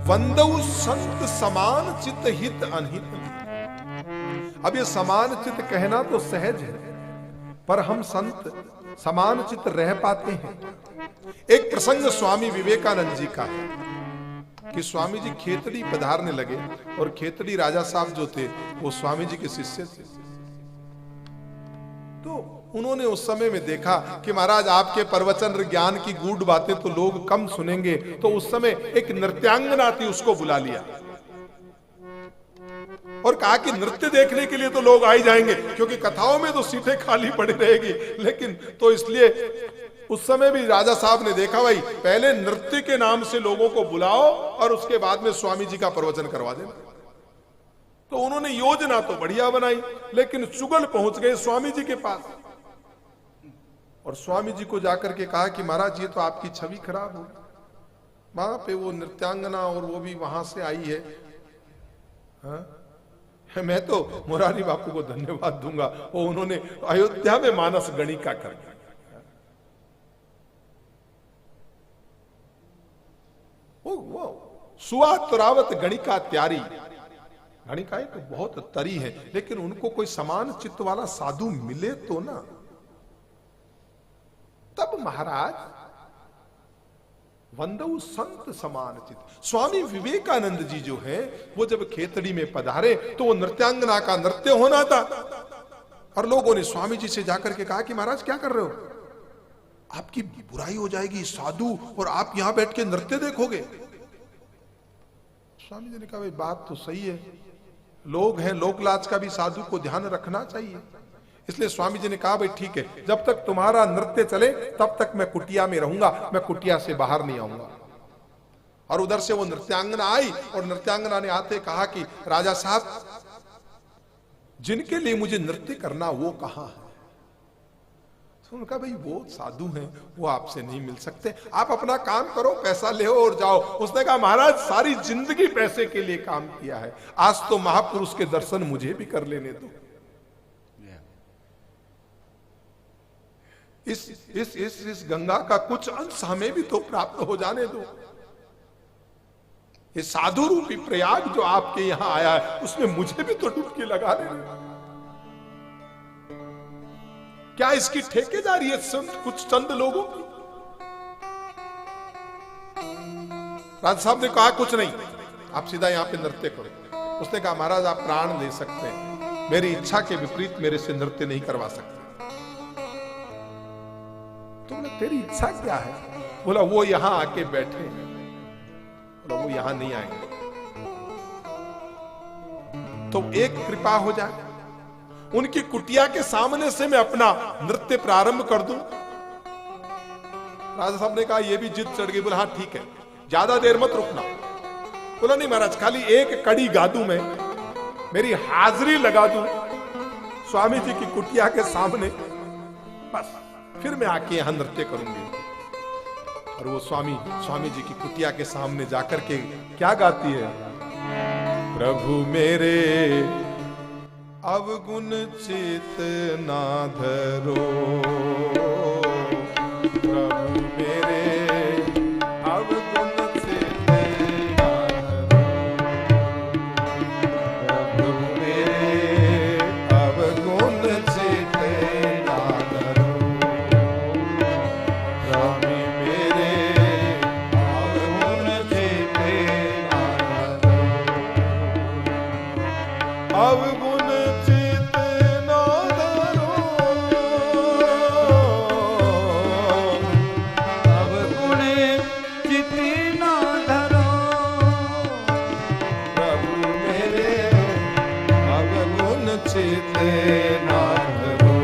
वंदऊ संत समान चित हित अनहित। अब ये समान चित कहना तो सहज है, पर हम संत समान चित रह पाते हैं? एक प्रसंग स्वामी विवेकानंद जी का है कि स्वामी जी खेतड़ी पधारने लगे और खेतड़ी राजा साहब जो थे वो स्वामी जी के शिष्य थे। तो उन्होंने उस समय में देखा कि महाराज आपके प्रवचन ज्ञान की गूढ़ बातें तो लोग कम सुनेंगे, तो उस समय एक नृत्यांगना थी, उसको बुला लिया और कहा कि नृत्य देखने के लिए तो लोग आ ही जाएंगे, क्योंकि कथाओं में तो सीटें खाली पड़ी रहेगी। लेकिन तो इसलिए उस समय भी राजा साहब ने देखा भाई पहले नृत्य के नाम से लोगों को बुलाओ और उसके बाद में स्वामी जी का प्रवचन करवा देना। तो उन्होंने योजना तो बढ़िया बनाई, लेकिन चुगल पहुंच गए स्वामी जी के पास और स्वामी जी को जाकर के कहा कि महाराज ये तो आपकी छवि खराब हो, वहां पे वो नृत्यांगना और वो भी वहां से आई है। हाँ? मैं तो मुरारी बापू को धन्यवाद दूंगा, वो उन्होंने अयोध्या में मानस गणिका कर दिया। वो सुआ तुरावत गणिका त्यारी, गणिकाएं तो बहुत तरी है, लेकिन उनको कोई समान चित्त वाला साधु मिले तो ना। तब महाराज वंदऊ संत समान चित। स्वामी विवेकानंद जी जो है वो जब खेतड़ी में पधारे तो वो नृत्यांगना का नृत्य होना था और लोगों ने स्वामी जी से जाकर के कहा कि महाराज क्या कर रहे हो, आपकी बुराई हो जाएगी, साधु और आप यहां बैठ के नृत्य देखोगे। स्वामी जी ने कहा भाई बात तो सही है, लोग हैं, लोकलाज का भी साधु को ध्यान रखना चाहिए। इसलिए स्वामी जी ने कहा भाई ठीक है, जब तक तुम्हारा नृत्य चले तब तक मैं कुटिया में रहूंगा, मैं कुटिया से बाहर नहीं आऊंगा। और उधर से वो नृत्यांगना आई और नृत्यांगना ने आते कहा कि राजा साहब जिनके लिए मुझे नृत्य करना वो कहां है। तो उनका भाई वो साधु हैं, वो आपसे नहीं मिल सकते, आप अपना काम करो, पैसा ले और जाओ। उसने कहा महाराज सारी जिंदगी पैसे के लिए काम किया है, आज तो महापुरुष के दर्शन मुझे भी कर लेने दो। इस गंगा का कुछ अंश हमें भी तो प्राप्त हो जाने दो। ये साधु रूपी प्रयाग जो आपके यहां आया है उसमें मुझे भी तो डुबकी लगा दो। क्या इसकी ठेकेदारी है कुछ चंद लोगों की? राजा साहब ने कहा कुछ नहीं, आप सीधा यहां पे नृत्य करो। उसने कहा महाराज आप प्राण दे सकते हैं, मेरी इच्छा के विपरीत मेरे से नृत्य नहीं करवा सकते। तो बोला तेरी इच्छा क्या है? बोला वो यहां आके बैठे हैं। बोला वो यहां नहीं आएंगे, तो एक कृपा हो जाए, उनकी कुटिया के सामने से मैं अपना नृत्य प्रारंभ कर दूं। राजा साहब ने कहा ये भी जिद चढ़ गई। बोला हाँ ठीक है, ज्यादा देर मत रुकना। बोला नहीं महाराज खाली एक कड़ी गा दूं, मैं मेरी हाजिरी लगा दूं स्वामी जी की कुटिया के सामने, बस फिर मैं आके यहां नृत्य करूंगी। और वो स्वामी जी की कुटिया के सामने जाकर के क्या गाती है? प्रभु मेरे अवगुण चित ना धरो, प्रभु मेरे अवगुण चित ना धरो, प्रभु मेरे अवगुण चित ना धरो, स्वामी मेरे अवगुण चित ना धरो। अवगुण चित ना धरो, अवगुण चित ना धरो, प्रभु मेरे अवगुण चित ना धरो,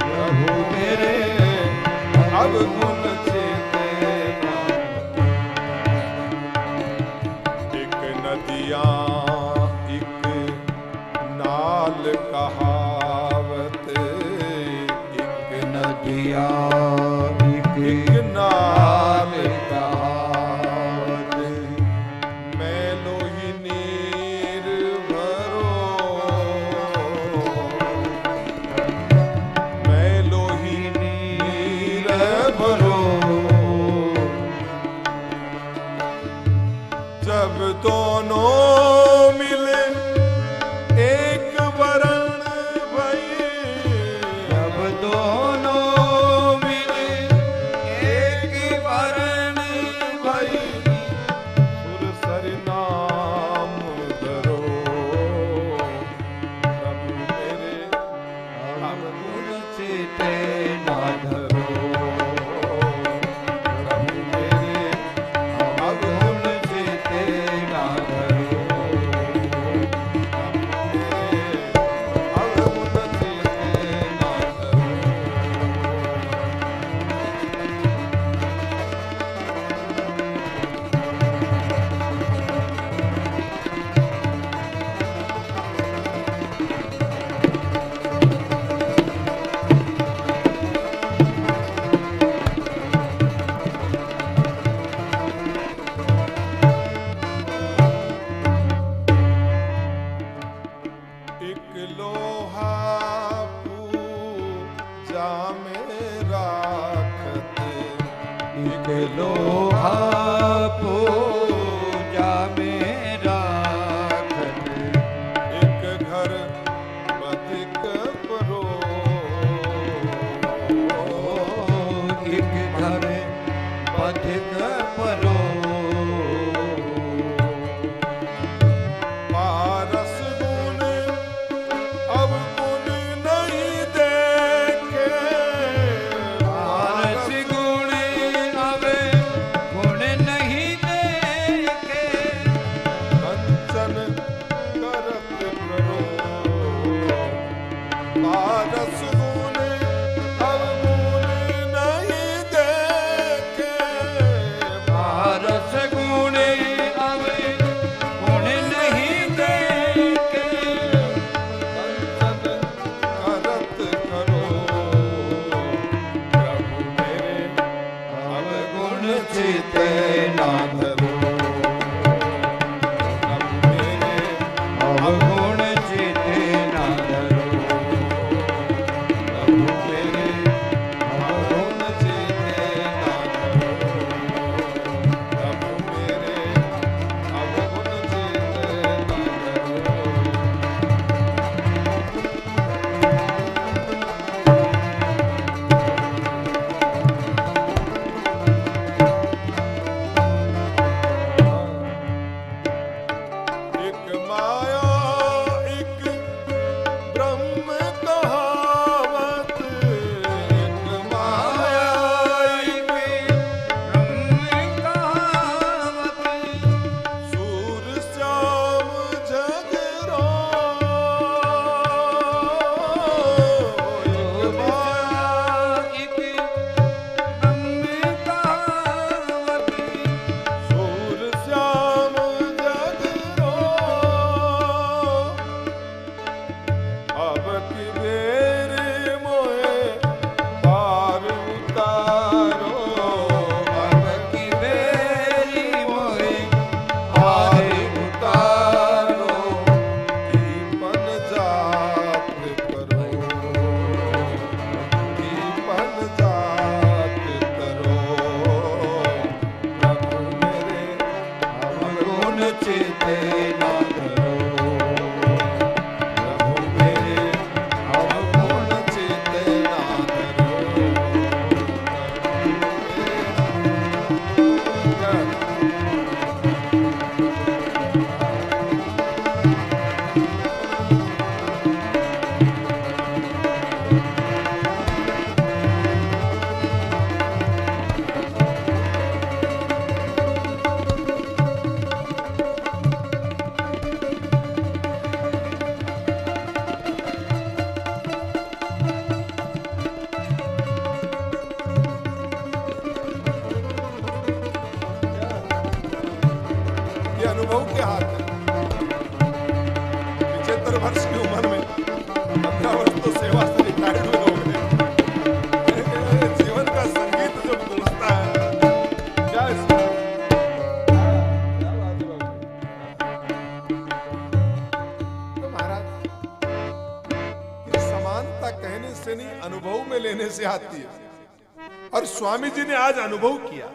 प्रभु मेरे अवगुण चित ना। एक नदियाँ एक नाल कहावत, एक नदिया एक नाल कहावत, मैलो ही नीर भरो, मैलो ही नीर भरो, जब दोनों मिले एक वरण भई, जब दोनों मिले एक वरण भई, सुर सरि नाम धरो, प्रभु मेरे अवगुण चित ना धरो, प्रभु मेरे अवगुण चित ना धरो, अवगुण चित ना धरो। एक लोहा पूजा में राखत, एक लोहा पूजा में राखत, एक घर बधिक परो, एक घर पथिक परो, पारस गुण अवगुण नहीं देखे, पारस गुण अवे गुण नहीं देखे, कंचन करत करो, पारस गुण अवगुण नहीं देखे, पारस गुण अवे गुण नहीं देखे, कंचन करत करो, प्रभु मेरे अवगुण चित ना धरो, प्रभु मेरे अवगुण चित ना धरो, प्रभु मेरे अवगुण चित ना धरो, प्रभु मेरे अवगुण चित ना धरो। एक माया एक ब्रह्म कहावत, एक माया एक ब्रह्म कहावत, सूर श्याम जगरो, एक माया एक ब्रह्म कहावत, सूर श्याम जगरो, अब की बेर मोहे पार उतारो, अब की बेरी मोहे पार उतारो, कीपन जात करो, कीपन जात करो, प्रभु मेरे अवगुण चित ना धरो, प्रभु मेरे अवगुण चित ना धरो, प्रभु मेरे अनुभव के हाथ है। 75 वर्ष की उम्र में 15 वर्ष तो सेवा से रिटायर्ड हुए हो गए। जीवन का संगीत जब गूंजता है, क्या तो महाराज, ये समानता कहने से नहीं, अनुभव में लेने से आती है। और स्वामी जी ने आज अनुभव किया,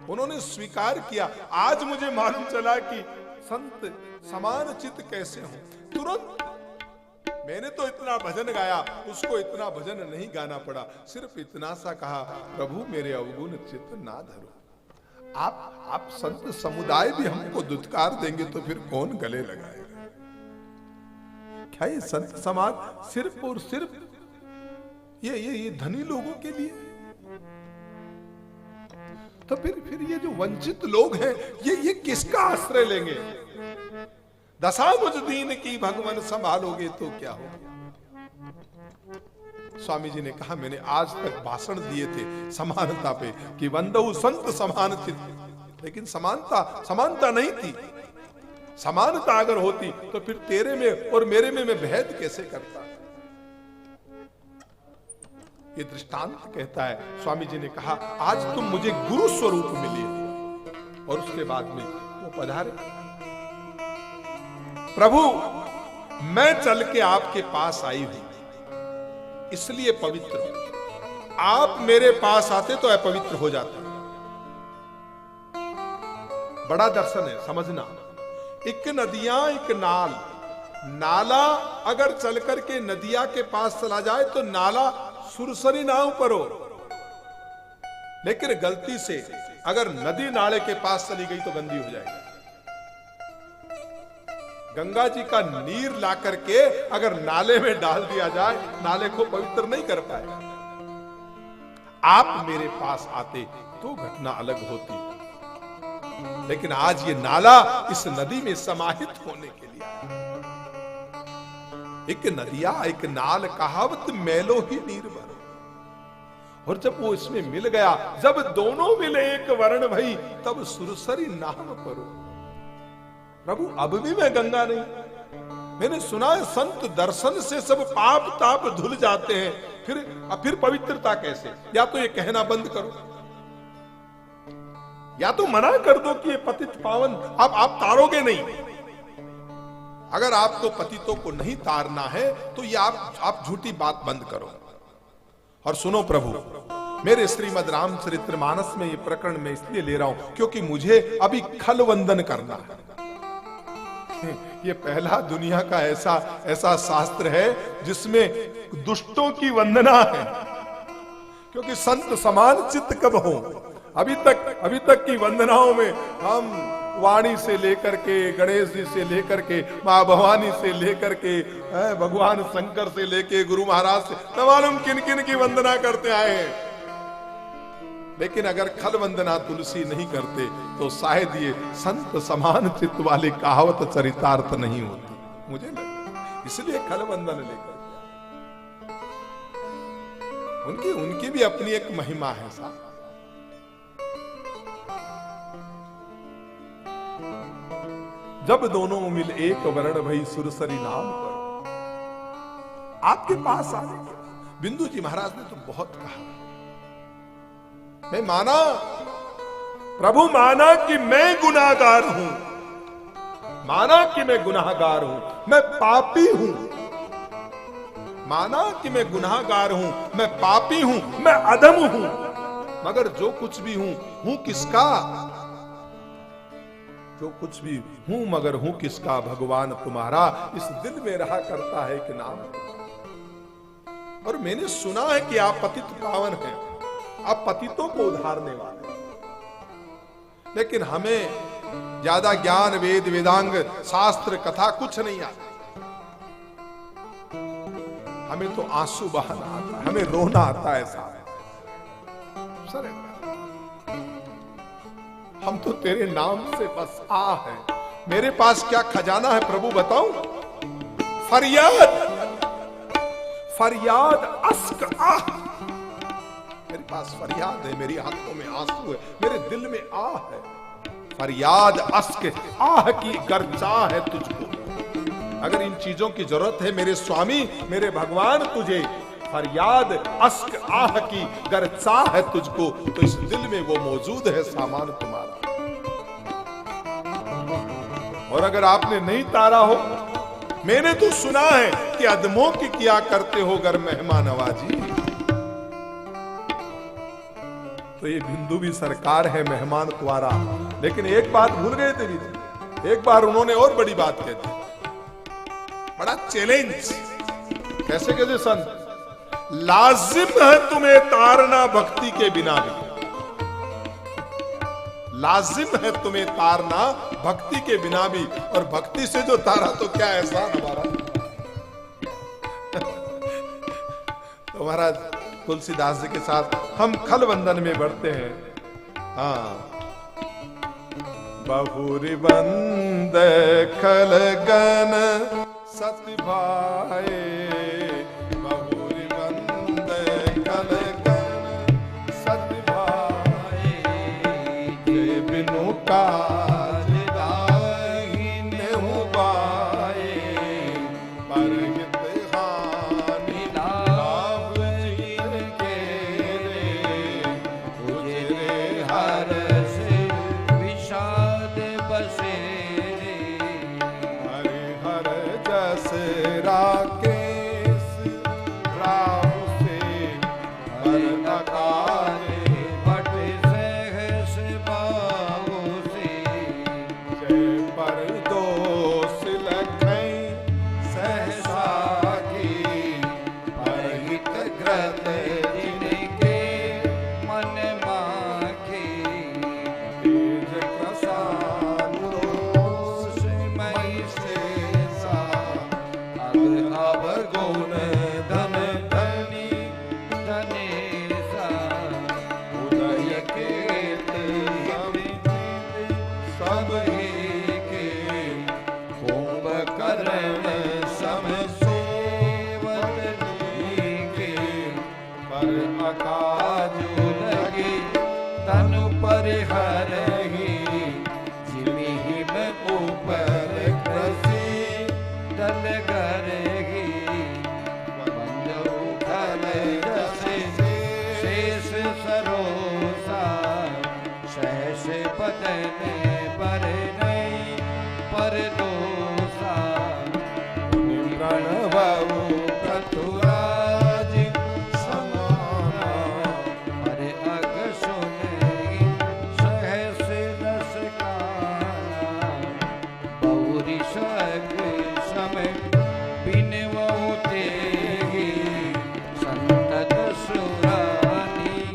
उन्होंने स्वीकार किया। आज मुझे मालूम चला कि संत समान चित्त कैसे हो। तुरंत मैंने तो इतना भजन गाया, उसको इतना भजन नहीं गाना पड़ा, सिर्फ इतना सा कहा, प्रभु मेरे अवगुण चित्त ना धरो। आप संत समुदाय भी हमको दुत्कार देंगे तो फिर कौन गले लगाएगा? क्या ये संत समाज सिर्फ और सिर्फ ये धनी लोगों के लिए? तो फिर ये जो वंचित लोग हैं, ये किसका आश्रय लेंगे? दशा मुझ दीन की भगवान संभालोगे तो क्या होगा? स्वामी जी ने कहा, मैंने आज तक भाषण दिए थे समानता पे कि वंदऊ संत समान चित्त, लेकिन समानता नहीं थी। समानता अगर होती तो फिर तेरे में और मेरे में मैं भेद कैसे करता? ये दृष्टांत कहता है। स्वामी जी ने कहा, आज तुम मुझे गुरु स्वरूप मिले। और उसके बाद में वो पधारे, प्रभु मैं चल के आपके पास आई हूं, इसलिए पवित्र हूं। आप मेरे पास आते तो अपवित्र हो जाता। बड़ा दर्शन है, समझना। एक नदियां, एक नाल। नाला अगर चल करके नदिया के पास चला जाए तो नाला सुरसरी नाव पर हो, लेकिन गलती से अगर नदी नाले के पास चली गई तो गंदी हो जाएगी। गंगा जी का नीर ला करके अगर नाले में डाल दिया जाए, नाले को पवित्र नहीं कर पाएगा। आप मेरे पास आते तो घटना अलग होती, लेकिन आज ये नाला इस नदी में समाहित होने के लिए आया। एक नदिया एक नाल कहावत मैलो ही नीर भरो। और जब वो इसमें मिल गया, जब दोनों मिले एक वर्ण भई, तब सुरसरी नाम करो। प्रभु अब भी मैं गंगा नहीं। मैंने सुना है संत दर्शन से सब पाप ताप धुल जाते हैं। फिर पवित्रता कैसे? या तो ये कहना बंद करो, या तो मना कर दो कि ये पतित पावन आप तारोगे नहीं। अगर आपको पतितों को नहीं तारना है तो ये आप झूठी बात बंद करो। और सुनो प्रभु, मेरे श्रीमद् रामचरितमानस में ये प्रकरण में इसलिए ले रहा हूं क्योंकि मुझे अभी खल वंदन करना है। ये पहला दुनिया का ऐसा शास्त्र है जिसमें दुष्टों की वंदना है, क्योंकि संत समान चित्त कब हो? अभी तक की वंदनाओं में हम वाणी से लेकर के, गणेश जी से लेकर के, मां भवानी से लेकर के, भगवान शंकर से लेके, गुरु महाराज से, न मालूम किन किन की वंदना करते आए हैं। लेकिन अगर खल वंदना तुलसी नहीं करते तो शायद ये संत समान चित्त वाली कहावत चरितार्थ नहीं होती, मुझे लगता। इसलिए खल वंदन लेकर उनकी भी अपनी एक महिमा है साहब। जब दोनों मिल एक वर्ण भई सुरसरी नाम पर, आपके पास आने के बिंदु जी महाराज ने तो बहुत कहा। मैं माना, प्रभु माना कि मैं गुनाहगार हूं, माना कि मैं गुनाहगार हूं, मैं पापी हूं। माना कि मैं गुनाहगार हूं, मैं पापी हूं, मैं अधम हूं, मगर जो कुछ भी हूं किसका? जो कुछ भी हूं मगर हूं किसका? भगवान तुम्हारा इस दिल में रहा करता है कि नाम। और मैंने सुना है कि आप पतित पावन हैं, आप पतितों को उधारने वाले, लेकिन हमें ज्यादा ज्ञान वेद वेदांग शास्त्र कथा कुछ नहीं आता। हमें तो आंसू बहाना आता है, हमें रोना आता है साहब। हम तो तेरे नाम से बस आ है। मेरे पास क्या खजाना है प्रभु बताऊं? फरियाद अस्क आह। मेरे पास फरियाद है, मेरी आंखों में आंसू है, मेरे दिल में आह है। फरियाद अस्क आह की गर चाह है तुझको। अगर इन चीजों की जरूरत है मेरे स्वामी, मेरे भगवान तुझे, फरियाद अस्क आह की गर चाह है तुझको, तो इस दिल में वो मौजूद है सामान तुम्हारा। और अगर आपने नहीं तारा हो, मैंने तो सुना है कि अदमों की किया करते हो गर मेहमान नवाजी, तो ये बिंदु भी सरकार है मेहमान तुम्हारा। लेकिन एक बात भूल गए थे भी, एक बार उन्होंने और बड़ी बात कह दी, बड़ा चैलेंज। कैसे कहते संत, लाजिम है तुम्हें तारना भक्ति के बिना भी, लाजिम है तुम्हें तारना भक्ति के बिना भी। और भक्ति से जो तारा तो क्या एहसान हमारा। तो महाराज तुलसीदास जी के साथ हम खल वंदन में बढ़ते हैं। हाँ, बहुरी बंद खल गन सत भाए, बहुरी बंद खल गन सत भाए, जे बिनु काज दाहि नेहु बाए, पर हित हानि लाभ जिनके रे, उजरे हरस विषाद बसेरे, हरि हर जस राकेश राहु से हर पर अकाल बट सहस बाहु से, जय पर दोष लखई सहसा साखी परहित ग्रत जिनके मन माखे, तेज प्रसान दोष मई शेषा, अग अवगुण धन धनी धनेशा, उदय केत सब ही के, कुंभकर्ण सम सेवत के, पर काजु लगे तनु परिहरहि, जिमिहि में ऊपर कृषि दल गरहि, बंदौ खल जसे शेष सरोसा, सहस बदन पर नहीं पर दोसा, प्रणवु कथुराज समाना, पर अग सुनहि सहस रस काना, बहुरी सग समय बिनवहु तेहि, संतत सुरानीक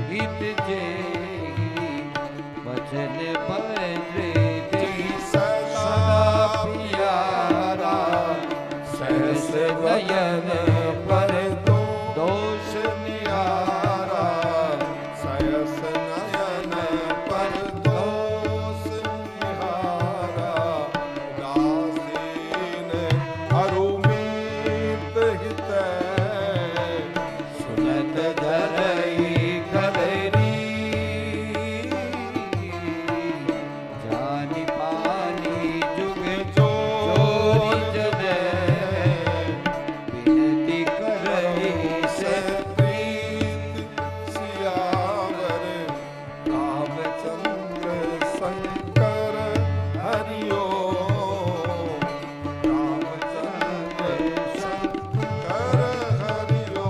हित जेहि, वचन बज्र देहि सदा प्यारा, सहस नयन पर दोष निहारा, सयस नयन पर दोष निहारा, दासीन अरुमीत हित सुनत धरई कलरी, जानि पानी जुग चोरी जनै, बिनती करई से प्रीत सियावर रामचंद्र शंकर हरिओ, रामचंद्र शंकर हरिओ।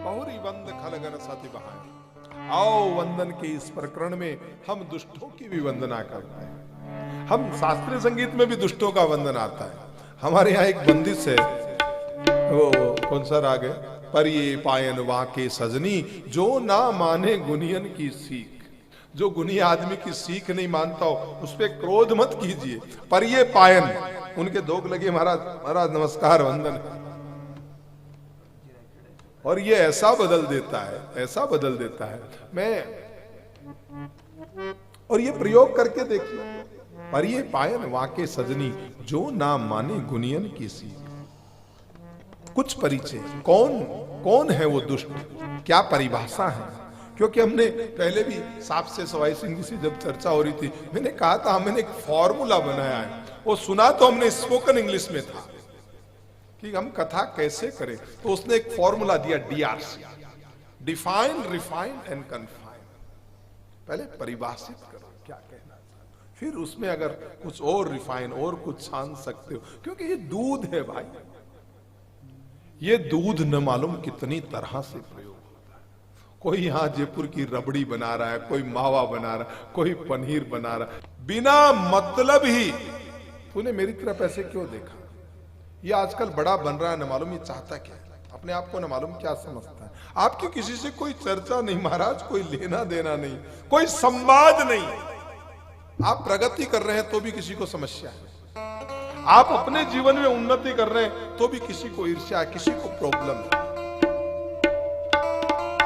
बहुरी बंद खलगन सति बहाए। आओ वंदन के इस प्रकरण में हम दुष्टों की भी वंदना करते हैं। हम शास्त्रीय संगीत में भी दुष्टों का वंदन आता है। हमारे यहाँ एक बंदिश है, वो कौन सा राग है, पर ये पायन वाके सजनी, जो ना माने गुनियन की सीख। जो गुनी आदमी की सीख नहीं मानता हो उस पर क्रोध मत कीजिए। पर ये पायन, उनके दोग लगे महाराज, महाराज नमस्कार वंदन। और ये ऐसा बदल देता है, ऐसा बदल देता है। और ये प्रयोग करके देखिए, पर ये पायन वाके सजनी, जो ना माने गुनियन की सीख। कुछ परिचय, कौन कौन है वो दुष्ट, क्या परिभाषा है। क्योंकि हमने पहले भी साहब से सवाई सिंह जी से जब चर्चा हो रही थी, मैंने कहा था मैंने एक फॉर्मूला बनाया है, वो सुना तो हमने स्पोकन इंग्लिश में था कि हम कथा कैसे करें, तो उसने एक फॉर्मूला दिया DRC, define, refine and confine. पहले परिभाषित करो क्या कहना, फिर उसमें अगर कुछ और रिफाइन और कुछ छान सकते हो, क्योंकि ये दूध है भाई, ये दूध न मालूम कितनी तरह से प्रयोग होता है। कोई यहां जयपुर की रबड़ी बना रहा है, कोई मावा बना रहा है, कोई पनीर बना रहा है, बिना मतलब ही। तूने मेरी तरफ ऐसे क्यों देखा? ये आजकल बड़ा बन रहा है, न मालूम ये चाहता क्या है, अपने आप को न मालूम क्या समझता है। आपकी किसी से कोई चर्चा नहीं महाराज, कोई लेना देना नहीं, कोई संवाद नहीं। आप प्रगति कर रहे हैं तो भी किसी को समस्या है, आप अपने जीवन में उन्नति कर रहे हैं तो भी किसी को ईर्ष्या, किसी को प्रॉब्लम है।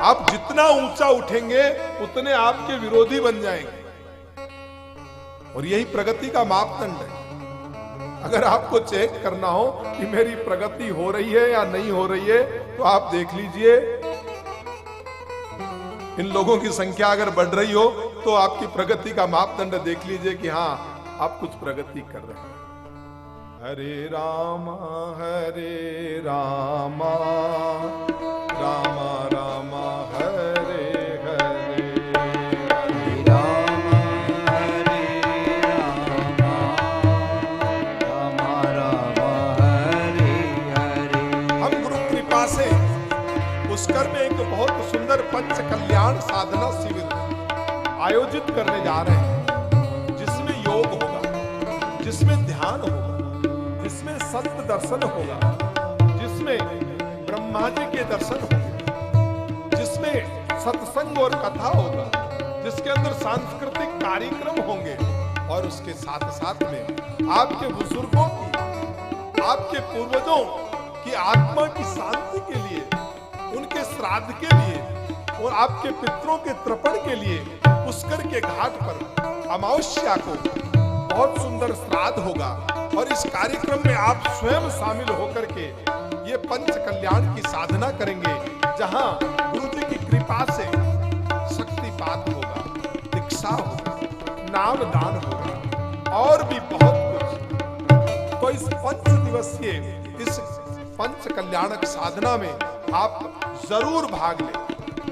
आप जितना ऊंचा उठेंगे उतने आपके विरोधी बन जाएंगे, और यही प्रगति का मापदंड है। अगर आपको चेक करना हो कि मेरी प्रगति हो रही है या नहीं हो रही है, तो आप देख लीजिए इन लोगों की संख्या अगर बढ़ रही हो तो आपकी प्रगति का मापदंड देख लीजिए कि हाँ आप कुछ प्रगति कर रहे हैं। हरे रामा रामा रामा हरे हरे, हरे राम राम राम हरे हरे। हम गुरु कृपा से पुष्कर में एक बहुत सुंदर पंच कल्याण साधना शिविर आयोजित करने जा रहे हैं, जिसमें योग होगा, जिसमें ध्यान होगा, जिसमें संत दर्शन होगा, जिसमें ब्रह्मा जी के दर्शन होंगे, जिसमें सत्संग और कथा होगा, जिसके अंदर सांस्कृतिक कार्यक्रम होंगे, और उसके साथ साथ में आपके बुजुर्गों की, आपके पूर्वजों की आत्मा की शांति के लिए, उनके श्राद्ध के लिए और आपके पितरों के तर्पण के लिए पुष्कर के घाट पर अमावस्या को बहुत सुंदर श्राद्ध होगा। और इस कार्यक्रम में आप स्वयं शामिल होकर के ये पंच कल्याण की साधना करेंगे, जहां गुरु जी की कृपा से शक्तिपात होगा, दीक्षा होगा, नाम दान होगा और भी बहुत कुछ। तो इस 5 दिवसीय इस पंच कल्याणक साधना में आप जरूर भाग लें।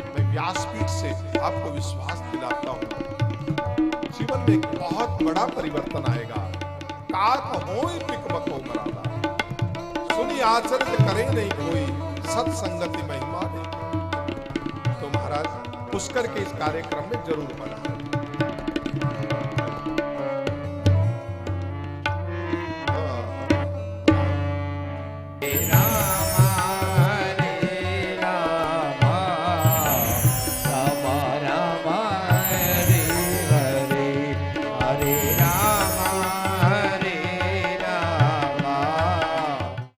मैं व्यासपीठ से आपको विश्वास दिलाता हूं, जीवन में एक बहुत बड़ा परिवर्तन आएगा। काक होई पिक बको मरादा, सुनी आचरित करे नहीं कोई, सत्संगति महिमा नहीं। तो महाराज पुष्कर के इस कार्यक्रम में जरूर बना।